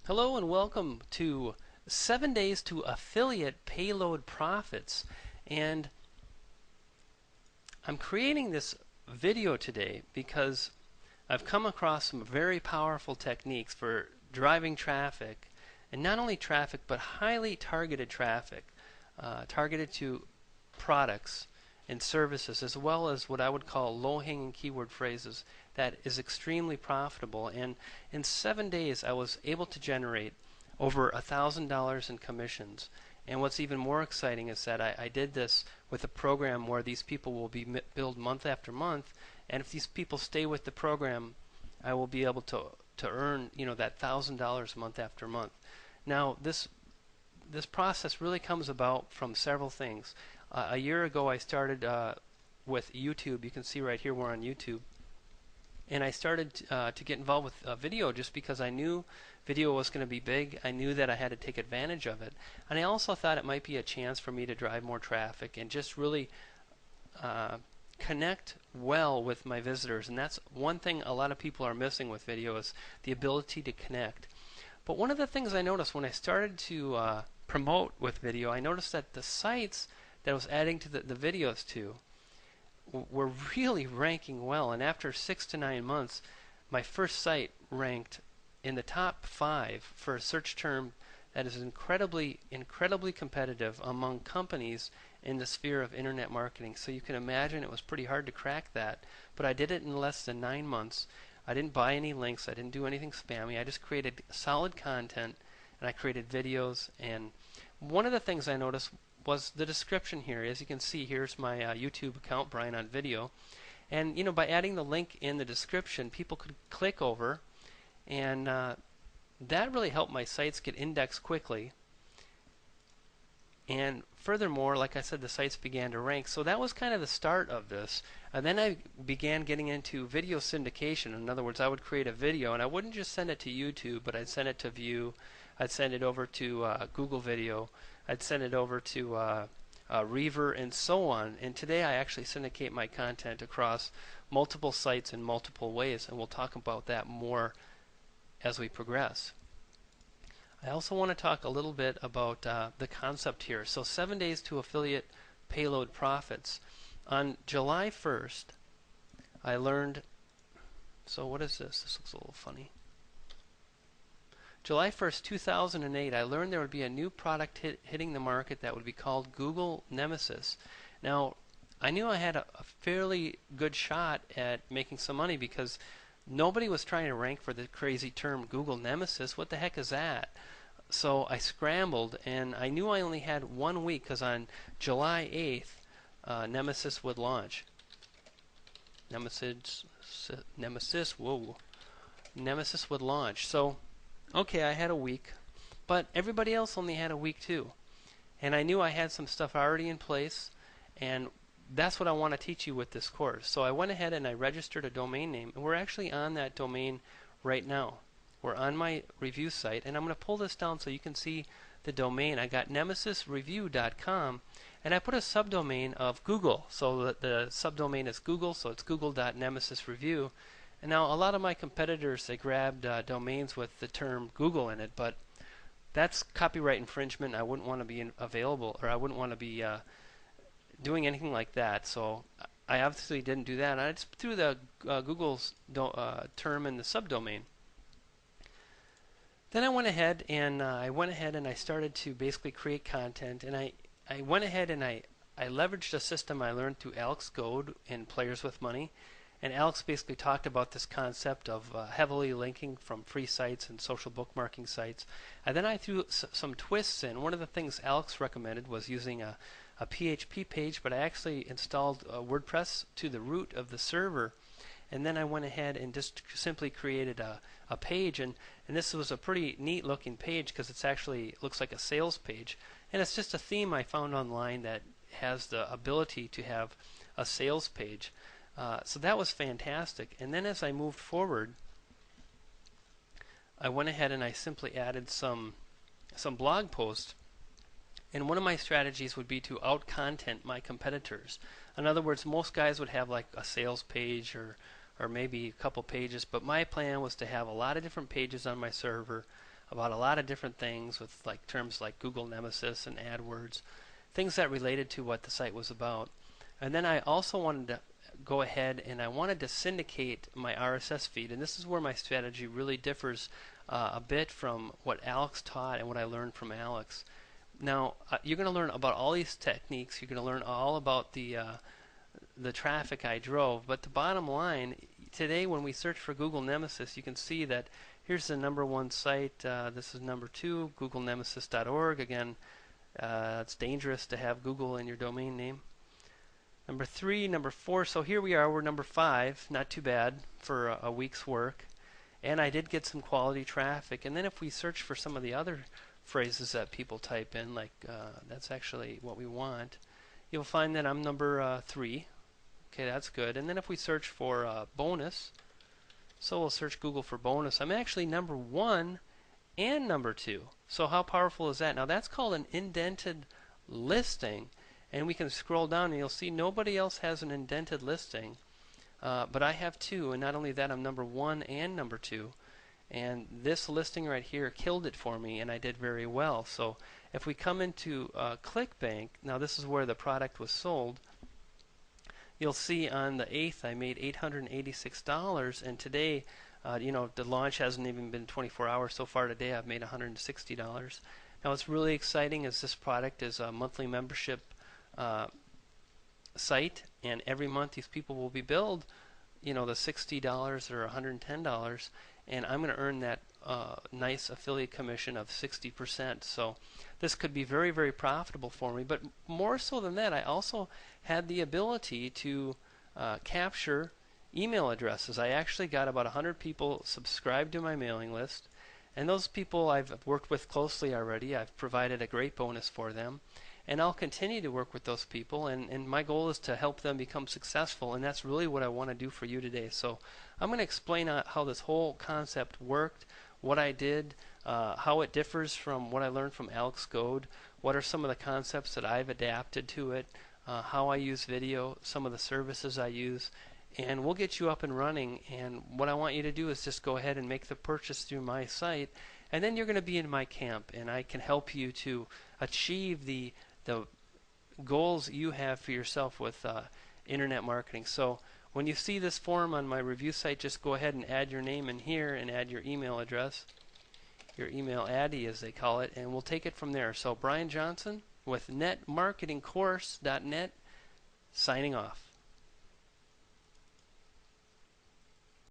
Hello and welcome to 7 Days to Affiliate Payload Profits. And I'm creating this video today because I've come across some very powerful techniques for driving traffic, and not only traffic but highly targeted traffic, targeted to products and services, as well as what I would call low-hanging keyword phrases that is extremely profitable. And in 7 days I was able to generate over $1,000 in commissions. And what's even more exciting is that I did this with a program where these people will be billed month after month, and if these people stay with the program, I will be able to earn that $1,000 month after month. Now this process really comes about from several things. A year ago I started with YouTube. You can see right here we're on YouTube. And I started to get involved with video just because I knew video was going to be big. I knew that I had to take advantage of it. And I also thought it might be a chance for me to drive more traffic and just really connect well with my visitors. And that's one thing a lot of people are missing with video, is the ability to connect. But one of the things I noticed when I started to promote with video, I noticed that the sites that I was adding to the videos to were really ranking well. And after 6 to 9 months, my first site ranked in the top 5 for a search term that is incredibly competitive among companies in the sphere of internet marketing. So you can imagine it was pretty hard to crack that, but I did it in less than 9 months. I didn't buy any links, I didn't do anything spammy. I just created solid content, and I created videos. And one of the things I noticed was the description here. As you can see, here's my YouTube account, Brian on Video. And by adding the link in the description, people could click over, and that really helped my sites get indexed quickly. And furthermore, like I said, the sites began to rank. So that was kind of the start of this. And then I began getting into video syndication. In other words, I would create a video, and I wouldn't just send it to YouTube, but I'd send it to View, I'd send it over to Google Video, I'd send it over to Reaver, and so on. And today I actually syndicate my content across multiple sites in multiple ways, and we'll talk about that more as we progress. I also want to talk a little bit about the concept here. So 7 days to affiliate payload profits. On July 1st, I learned, so what is this? This looks a little funny. July 1st, 2008, I learned there would be a new product hitting the market that would be called Google Nemesis. Now, I knew I had a fairly good shot at making some money because nobody was trying to rank for the crazy term Google Nemesis. What the heck is that? So I scrambled, and I knew I only had 1 week because on July 8th, Nemesis would launch. Nemesis would launch. So okay, I had a week, but everybody else only had a week too. And I knew I had some stuff already in place, and that's what I want to teach you with this course. So I went ahead and I registered a domain name, and we're actually on that domain right now. We're on my review site, and I'm going to pull this down so you can see the domain. I got nemesisreview.com, and I put a subdomain of Google. So the subdomain is Google, so it's google.nemesisreview. And now a lot of my competitors, they grabbed domains with the term Google in it, but that's copyright infringement. I wouldn't want to be available, or I wouldn't want to be doing anything like that. So I obviously didn't do that. I just threw the Google's term in the subdomain. Then I went ahead and I started to basically create content, and I went ahead and I leveraged a system I learned through Alex Goad in Players with Money. And Alex basically talked about this concept of heavily linking from free sites and social bookmarking sites. And then I threw some twists in. One of the things Alex recommended was using a PHP page, but I actually installed WordPress to the root of the server. And then I went ahead and just simply created a page. And this was a pretty neat looking page because it's actually looks like a sales page. And it's just a theme I found online that has the ability to have a sales page. So that was fantastic. And then as I moved forward, I went ahead and I simply added some blog posts. And one of my strategies would be to out-content my competitors. In other words, most guys would have like a sales page or maybe a couple pages, but my plan was to have a lot of different pages on my server, about a lot of different things with like terms like Google Nemesis and AdWords, things that related to what the site was about. And then I also wanted to go ahead and I wanted to syndicate my RSS feed, and this is where my strategy really differs a bit from what Alex taught and what I learned from Alex. Now, you're going to learn about all these techniques. You're going to learn all about the traffic I drove. But the bottom line, today when we search for Google Nemesis, you can see that here's the #1 site. This is #2, googlenemesis.org. Again, it's dangerous to have Google in your domain name. #3, #4. So here we are. We're #5. Not too bad for a week's work. And I did get some quality traffic. And then if we search for some of the other phrases that people type in, like that's actually what we want, you'll find that I'm #3. Okay, that's good. And then if we search for bonus, so we'll search Google for bonus, I'm actually #1 and #2. So how powerful is that? Now that's called an indented listing. And we can scroll down and you'll see nobody else has an indented listing. But I have two, and not only that, I'm #1 and #2. And this listing right here killed it for me, and I did very well. So if we come into ClickBank, now this is where the product was sold, you'll see on the 8th I made $886, and today, the launch hasn't even been 24 hours. So far today I've made $160. Now what's really exciting is this product is a monthly membership site, and every month these people will be billed the $60 or $110, and I'm going to earn that nice affiliate commission of 60%. So this could be very, very profitable for me. But more so than that, I also had the ability to capture email addresses. I actually got about 100 people subscribed to my mailing list, and those people I've worked with closely already. I've provided a great bonus for them. And I'll continue to work with those people, and my goal is to help them become successful, and that's really what I want to do for you today. So I'm going to explain how this whole concept worked, what I did, how it differs from what I learned from Alex Goad, what are some of the concepts that I've adapted to it, how I use video, some of the services I use, and we'll get you up and running. And what I want you to do is just go ahead and make the purchase through my site, and then you're going to be in my camp, and I can help you to achieve the goals you have for yourself with internet marketing. So when you see this form on my review site, just go ahead and add your name in here and add your email address, your email addy as they call it, and we'll take it from there. So Brian Johnson with netmarketingcourse.net signing off.